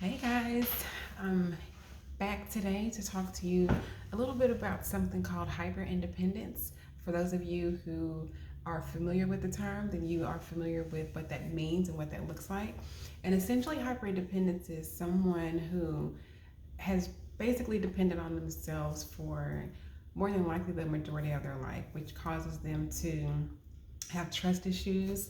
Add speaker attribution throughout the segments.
Speaker 1: Hey guys, I'm back today to talk to you a little bit about something called hyper independence. For those of you who are familiar with the term, then you are familiar with what that means and what that looks like. And essentially, hyper independence is someone who has basically depended on themselves for more than likely the majority of their life, which causes them to have trust issues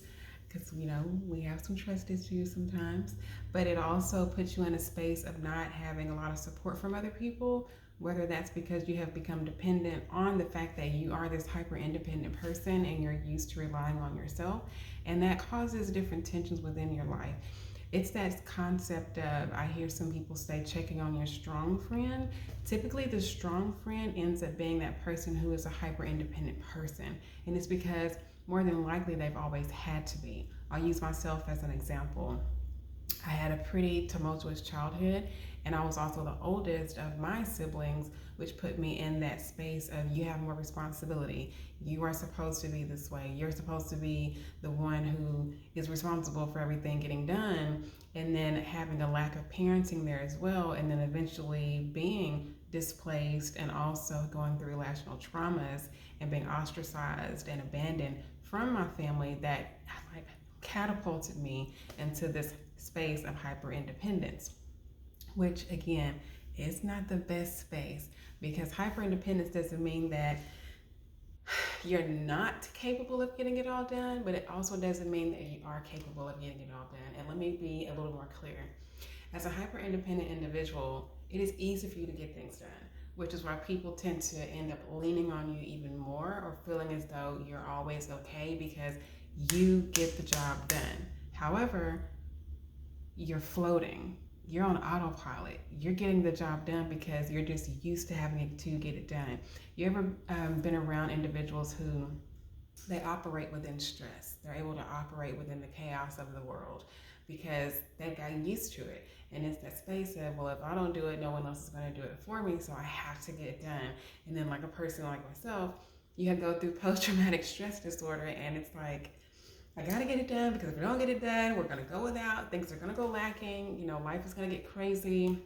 Speaker 1: because we have some trust issues sometimes, but it also puts you in a space of not having a lot of support from other people, whether that's because you have become dependent on the fact that you are this hyper independent person and you're used to relying on yourself, and that causes different tensions within your life. It's that concept of, I hear some people say, checking on your strong friend. Typically, the strong friend ends up being that person who is a hyper independent person. And it's because more than likely they've always had to be. I'll use myself as an example. I had a pretty tumultuous childhood, and I was also the oldest of my siblings, which put me in that space of, you have more responsibility. You are supposed to be this way. You're supposed to be the one who is responsible for everything getting done, and then having a lack of parenting there as well, and then eventually being displaced and also going through relational traumas and being ostracized and abandoned from my family that like catapulted me into this space of hyper independence, which again is not the best space, because hyper independence doesn't mean that you're not capable of getting it all done, but it also doesn't mean that you are capable of getting it all done. And let me be a little more clear. As a hyper independent individual, it is easy for you to get things done, which is why people tend to end up leaning on you even more or feeling as though you're always okay because you get the job done. However, you're floating. You're on autopilot. You're getting the job done because you're just used to having it to get it done. You ever been around individuals who they operate within stress? They're able to operate within the chaos of the world because they've gotten used to it. And it's that space of, well, if I don't do it, no one else is going to do it for me, so I have to get it done. And then, like a person like myself, you have to go through post traumatic stress disorder, and it's like, I gotta get it done because if we don't get it done, we're gonna go without. Things are gonna go lacking. Life is gonna get crazy.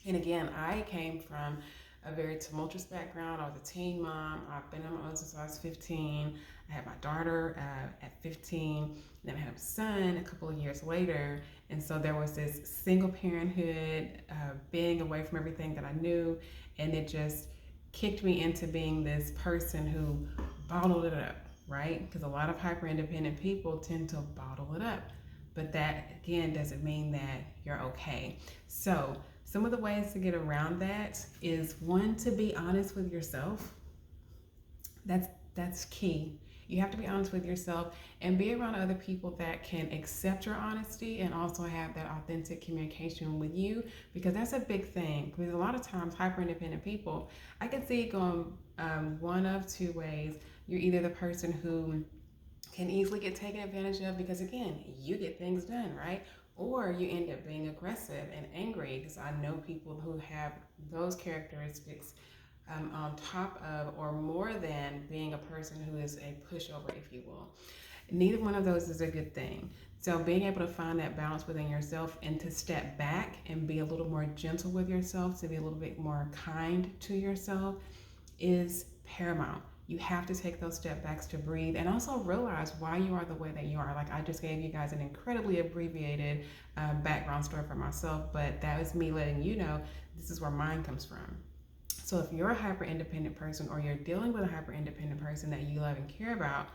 Speaker 1: And again, I came from a very tumultuous background. I was a teen mom. I've been on my own since I was 15. I had my daughter at 15. And then I had a son a couple of years later. And so there was this single parenthood, being away from everything that I knew. And it just kicked me into being this person who bottled it up, right? Because a lot of hyper independent people tend to bottle it up. But that, again, doesn't mean that you're okay. So, some of the ways to get around that is, one, to be honest with yourself. That's key. You have to be honest with yourself and be around other people that can accept your honesty and also have that authentic communication with you, because that's a big thing. Because a lot of times, hyper independent people, I can see it going one of two ways. You're either the person who can easily get taken advantage of because, again, you get things done, right? Or you end up being aggressive and angry, because I know people who have those characteristics on top of or more than being a person who is a pushover, if you will. Neither one of those is a good thing. So being able to find that balance within yourself and to step back and be a little more gentle with yourself, to be a little bit more kind to yourself, is paramount. You have to take those step backs to breathe and also realize why you are the way that you are. Like, I just gave you guys an incredibly abbreviated background story for myself, but that was me letting you know this is where mine comes from. So if you're a hyper independent person, or you're dealing with a hyper independent person that you love and care about,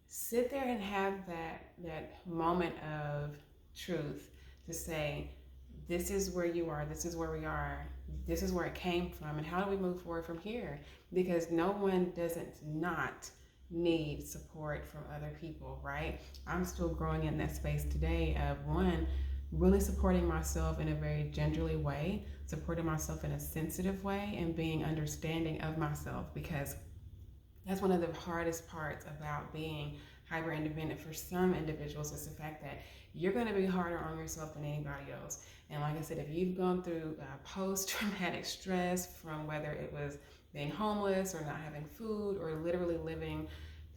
Speaker 1: sit there and have that moment of truth to say, this is where you are, this is where we are, this is where it came from, and how do we move forward from here? Because no one doesn't not need support from other people, right? I'm still growing in that space today of, one, really supporting myself in a very gingerly way, supporting myself in a sensitive way, and being understanding of myself, because that's one of the hardest parts about being hyper independent for some individuals, is the fact that you're going to be harder on yourself than anybody else. And like I said, if you've gone through post-traumatic stress from whether it was being homeless or not having food or literally living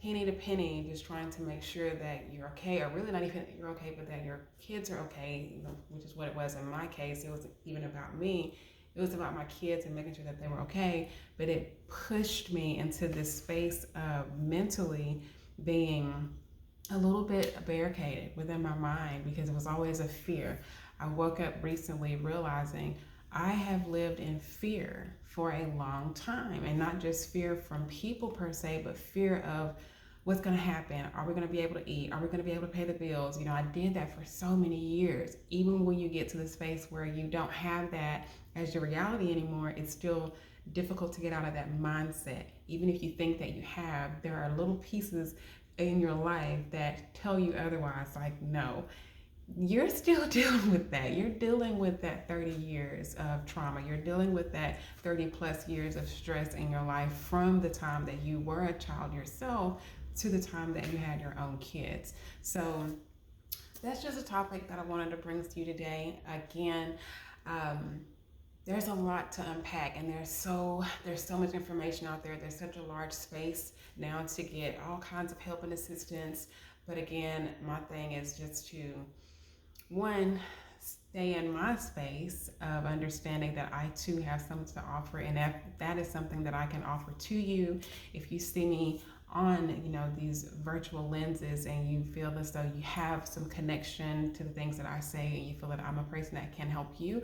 Speaker 1: penny to penny, just trying to make sure that you're okay, or really not even that you're okay, but that your kids are okay, you know, which is what it was in my case. It wasn't even about me. It was about my kids and making sure that they were okay. But it pushed me into this space of mentally being a little bit barricaded within my mind because it was always a fear. I woke up recently realizing I have lived in fear for a long time, and not just fear from people per se, but fear of what's going to happen. Are we going to be able to eat? Are we going to be able to pay the bills? You know, I did that for so many years. Even when you get to the space where you don't have that as your reality anymore, it's still difficult to get out of that mindset. Even if you think that you have, there are little pieces in your life that tell you otherwise. Like, no, you're still dealing with that. You're dealing with that 30 years of trauma. You're dealing with that 30 plus years of stress in your life from the time that you were a child yourself to the time that you had your own kids. So that's just a topic that I wanted to bring to you today. Again, there's a lot to unpack, and there's so much information out there. There's such a large space now to get all kinds of help and assistance. But again, my thing is just to, one, stay in my space of understanding that I too have something to offer, and that is something that I can offer to you. If you see me on, you know, these virtual lenses and you feel as though you have some connection to the things that I say, and you feel that I'm a person that can help you,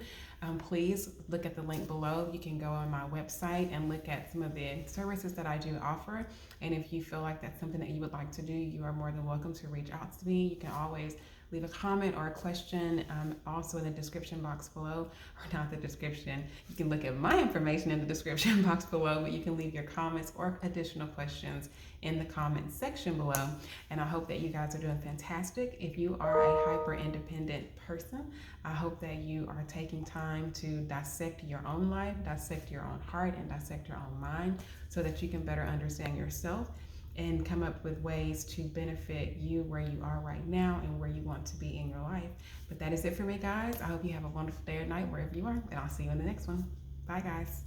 Speaker 1: please look at the link below. You can go on my website and look at some of the services that I do offer. And if you feel like that's something that you would like to do, you are more than welcome to reach out to me. You can always leave a comment or a question also in the description box below, or not the description. You can look at my information in the description box below, but you can leave your comments or additional questions in the comment section below. And I hope that you guys are doing fantastic. If you are a hyper independent person, I hope that you are taking time to dissect your own life, dissect your own heart, and dissect your own mind so that you can better understand yourself and come up with ways to benefit you where you are right now and where you want to be in your life. But that is it for me, guys. I hope you have a wonderful day or night wherever you are, and I'll see you in the next one. Bye, guys.